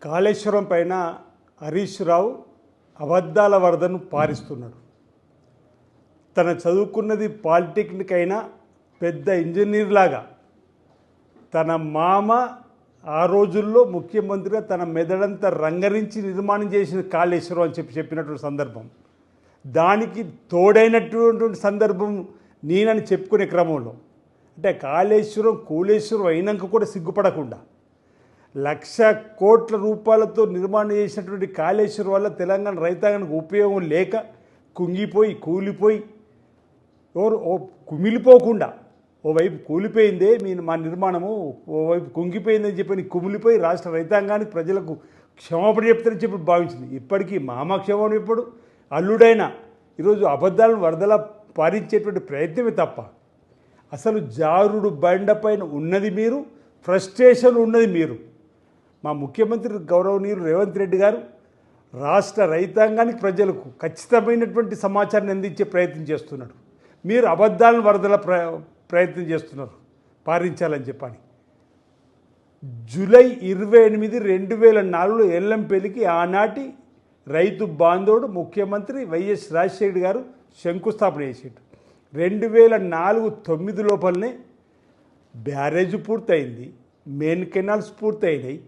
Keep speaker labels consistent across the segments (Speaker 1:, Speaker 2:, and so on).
Speaker 1: కాళేశ్వరం పైన హరీష్ రావు అబద్ధాల వరదను పారిస్తున్నాడు. తన చదువుకున్నది పాలిటెక్నిక్ అయినా పెద్ద ఇంజనీర్ లాగా తన మామ ఆ రోజుల్లో ముఖ్యమంత్రిగా తన మెదడంతా రంగరించి నిర్మాణం చేసిన కాళేశ్వరం అని చెప్పినటువంటి సందర్భం, దానికి తోడైనటువంటి సందర్భం నేనని చెప్పుకునే క్రమంలో అంటే కాళేశ్వరం కూలేశ్వరం అయినాక కూడా సిగ్గుపడకుండా 1,00,000 కోట్ల రూపాయలతో నిర్మాణం చేసినటువంటి కాళేశ్వరం వల్ల తెలంగాణ రైతాంగానికి ఉపయోగం లేక కుంగిపోయి కూలిపోయి కుమిలిపోకుండా ఓవైపు కూలిపోయిందే మా నిర్మాణము, ఓవైపు కుంగిపోయిందని చెప్పి కుమిలిపోయి రాష్ట్ర రైతాంగానికి ప్రజలకు క్షమాపణ చెప్తారని చెప్పి భావించింది. ఇప్పటికీ మామ క్షమాపణ ఎప్పుడు అల్లుడైనా ఈరోజు అబద్ధాలను వరదలా పారించేటువంటి ప్రయత్నమే తప్ప అసలు జారుడు బండపైన ఉన్నది మీరు, ఫ్రస్ట్రేషన్ ఉన్నది మీరు. మా ముఖ్యమంత్రి గౌరవనీయులు రేవంత్ రెడ్డి గారు రాష్ట్ర రైతాంగానికి ప్రజలకు ఖచ్చితమైనటువంటి సమాచారాన్ని అందించే ప్రయత్నం చేస్తున్నాడు. మీరు అబద్ధాలను వరదల ప్రయత్నం చేస్తున్నారు పారించాలని చెప్పని. జూలై 28, 2004 ఎల్లంపల్లికి ఆనాటి రైతు బాంధవుడు ముఖ్యమంత్రి వైఎస్ రాజశేఖర్ గారు శంకుస్థాపన చేసాడు. 2004-09 లోపలనే బ్యారేజ్ పూర్తయింది, మెయిన్ కెనాల్స్ పూర్తయినాయి.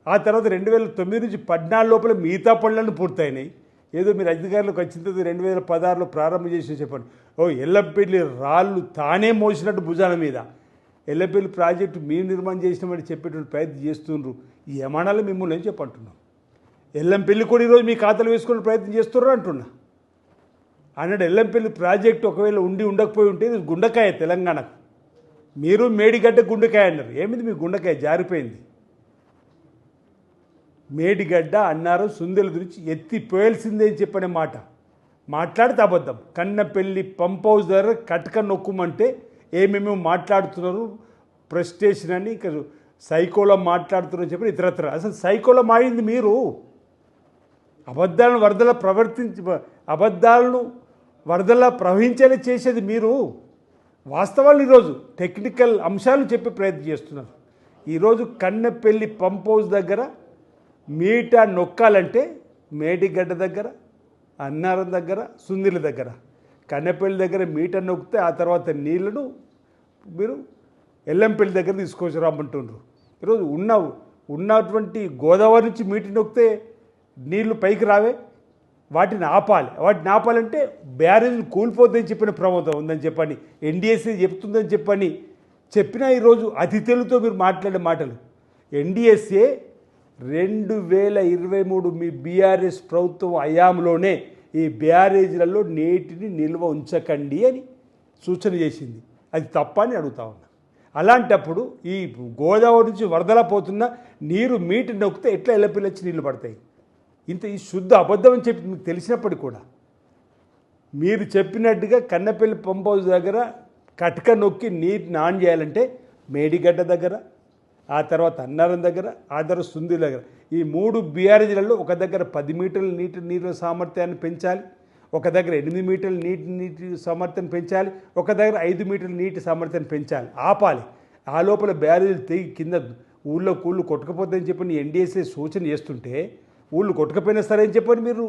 Speaker 1: ఆ తర్వాత 2009 నుంచి 14 లోపల మిగతా పనులను పూర్తయినాయి. ఏదో మీరు అధికారులకు వచ్చిన తర్వాత 2016లో ప్రారంభం చేసి చెప్పండి. ఎల్లంపల్లి రాళ్ళు తానే మోసినట్టు భుజాల మీద ఎల్లంపల్లి ప్రాజెక్టు మేము నిర్మాణం చేసినామని చెప్పేటువంటి ప్రయత్నం చేస్తున్నారు. ఈ యమానాలు మిమ్మల్ని ఏం చెప్పంటున్నాం. ఎల్లంపల్లి కూడా ఈరోజు మీ ఖాతాలు వేసుకునే ప్రయత్నం చేస్తున్నారు అంటున్నా. అన్నాడు ఎల్లంపల్లి ప్రాజెక్టు ఒకవేళ ఉండకపోయి ఉంటే ఇది గుండకాయ తెలంగాణకు. మీరు మేడిగడ్డ గుండకాయ అన్నారు. ఏమిది మీ గుండకాయ జారిపోయింది. మేడిగడ్డ అన్నారు, సుందెల గురించి ఎత్తిపోయాల్సిందే అని చెప్పనే మాట మాట్లాడితే అబద్ధం. కన్నపల్లి పంప్ హౌస్ దగ్గర కటక నొక్కుమంటే ఏమేమో మాట్లాడుతున్నారు, ప్రెస్టేషన్ అని ఇక సైకోలో మాట్లాడుతున్నారని చెప్పి ఇతరత్ర. అసలు సైకోలో మాడింది మీరు. అబద్ధాలను వరదలా ప్రవహించేలా చేసేది మీరు. వాస్తవాలు ఈరోజు టెక్నికల్ అంశాలు చెప్పే ప్రయత్నం చేస్తున్నారు. ఈరోజు కన్నెపల్లి పంప్ హౌస్ దగ్గర మీటా నొక్కాలంటే మేడిగడ్డ దగ్గర, అన్నారం దగ్గర, సుందిల దగ్గర, కన్నెపల్లి దగ్గర మీటర్ నొక్కితే ఆ తర్వాత నీళ్లను మీరు ఎల్లంపల్లి దగ్గర తీసుకొచ్చి రమ్మంటున్నారు. ఈరోజు ఉన్నటువంటి గోదావరి నుంచి మీటర్ నొక్కితే నీళ్లు పైకి రావే, వాటిని ఆపాలంటే బ్యారేజ్ కూలిపోతుందని చెప్పిన ప్రమాదం ఉందని చెప్పని ఎన్డీఎస్ఏ చెప్తుందని చెప్పినా ఈరోజు అతి తెలుగుతో మీరు మాట్లాడే మాటలు. ఎన్డీఎస్ఏ 2023 మీ బీఆర్ఎస్ ప్రభుత్వం హయాంలోనే ఈ బ్యారేజీలలో నీటిని నిల్వ ఉంచకండి అని సూచన చేసింది. అది తప్ప అని అడుగుతా ఉన్నా. అలాంటప్పుడు ఈ గోదావరి నుంచి వరదలా పోతున్న నీరు మీటర్ నొక్కితే ఎట్లా ఎల్లపిల్లి వచ్చి నీళ్లు పడతాయి? ఈ శుద్ధ అబద్ధం అని చెప్పి మీకు తెలిసినప్పటికీ కూడా మీరు చెప్పినట్టుగా కన్నపల్లి పంప్ హౌస్ దగ్గర కటక నొక్కి నీటిని ఆన్ చేయాలంటే మేడిగడ్డ దగ్గర, ఆ తర్వాత అన్నారం దగ్గర, ఆ తర్వాత సుందిల దగ్గర, ఈ 3 బీఆర్ఏలలో ఒక దగ్గర 10 మీటర్ల నీటి సామర్థ్యాన్ని పెంచాలి, ఒక దగ్గర 8 మీటర్ల నీటి సామర్థ్యాన్ని పెంచాలి, ఒక దగ్గర 5 మీటర్ల నీటి సామర్థ్యాన్ని పెంచాలి, ఆపాలి. ఆ లోపల బ్యారేజీలు తెగి కింద ఊళ్ళో కూళ్ళు కొట్టుకపోతాయని చెప్పి ఎన్డీఎస్ఏ సూచన చేస్తుంటే ఊళ్ళు కొట్టుకపోయినా సరే అని చెప్పని మీరు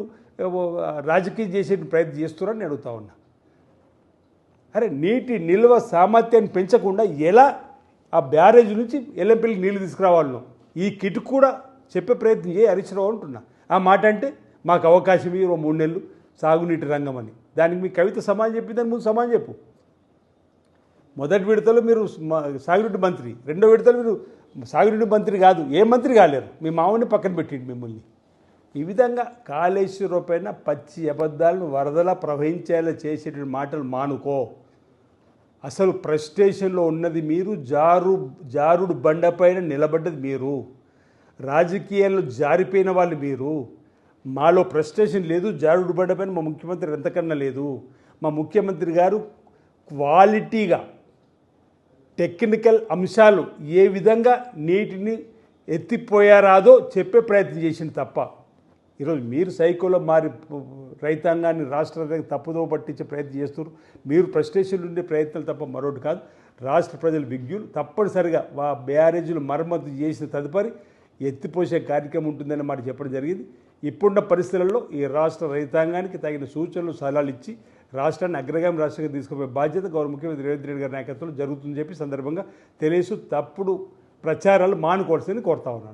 Speaker 1: రాజకీయం చేసే ప్రయత్నం చేస్తున్నారని అడుగుతా ఉన్నా. అరే నీటి నిల్వ సామర్థ్యాన్ని పెంచకుండా ఎలా ఆ బ్యారేజ్ నుంచి ఎల్లంపల్లికి నీళ్ళు తీసుకురావాలను ఈ కిట్ కూడా చెప్పే ప్రయత్నం చేయి హరీష్ రావు అంటున్నా. ఆ మాట అంటే మాకు అవకాశం ఇవ్వ 3 నెలలు సాగునీటి రంగం అని. దానికి మీ కవిత సమాధానం చెప్పిందని ముందు సమాధానం చెప్పు. మొదటి విడతలో మీరు సాగునీటి మంత్రి, రెండో విడతలో మీరు సాగునీటి మంత్రి కాదు, ఏ మంత్రి కాలేరు, మీ మామని పక్కన పెట్టిండు మిమ్మల్ని. ఈ విధంగా కాళేశ్వరం పైన పచ్చి అబద్ధాలను వరదలా ప్రవహించేలా చేసేటువంటి మాటలు మానుకో. అసలు ఫ్రస్ట్రేషన్లో ఉన్నది మీరు, జారుడు బండపైన నిలబడ్డది మీరు, రాజకీయాల్లో జారిపోయిన వాళ్ళు మీరు. మాలో ఫ్రస్ట్రేషన్ లేదు, జారుడు బండపైన మా ముఖ్యమంత్రి ఎంతకన్నా లేదు. మా ముఖ్యమంత్రి గారు క్వాలిటీగా టెక్నికల్ అంశాలు ఏ విధంగా నీటిని ఎత్తిపోయారాదో చెప్పే ప్రయత్నం చేసింది తప్ప ఈరోజు మీరు సైకోలో మారి రైతాంగాన్ని రాష్ట్ర తప్పుదో పట్టించే ప్రయత్నం చేస్తున్నారు. మీరు ఫ్రస్ట్రేషన్లు ఉండే ప్రయత్నాలు తప్ప మరొకటి కాదు. రాష్ట్ర ప్రజలు విజ్ఞులు. తప్పనిసరిగా బ్యారేజీలు మరమ్మతు చేసిన తదుపరి ఎత్తిపోసే కార్యక్రమం ఉంటుందని మాట చెప్పడం జరిగింది. ఇప్పుడున్న పరిస్థితులలో ఈ రాష్ట్ర రైతాంగానికి తగిన సూచనలు సలహాలు ఇచ్చి రాష్ట్రాన్ని అగ్రగామి రాష్ట్రంగా తీసుకుపోయే బాధ్యత గౌరవ ముఖ్యమంత్రి రేవంత్ రెడ్డి గారి నాయకత్వంలో జరుగుతుందని చెప్పి సందర్భంగా తెలియసు తప్పుడు ప్రచారాలు మానుకోవాల్సిందని కోరుతా ఉన్నాను.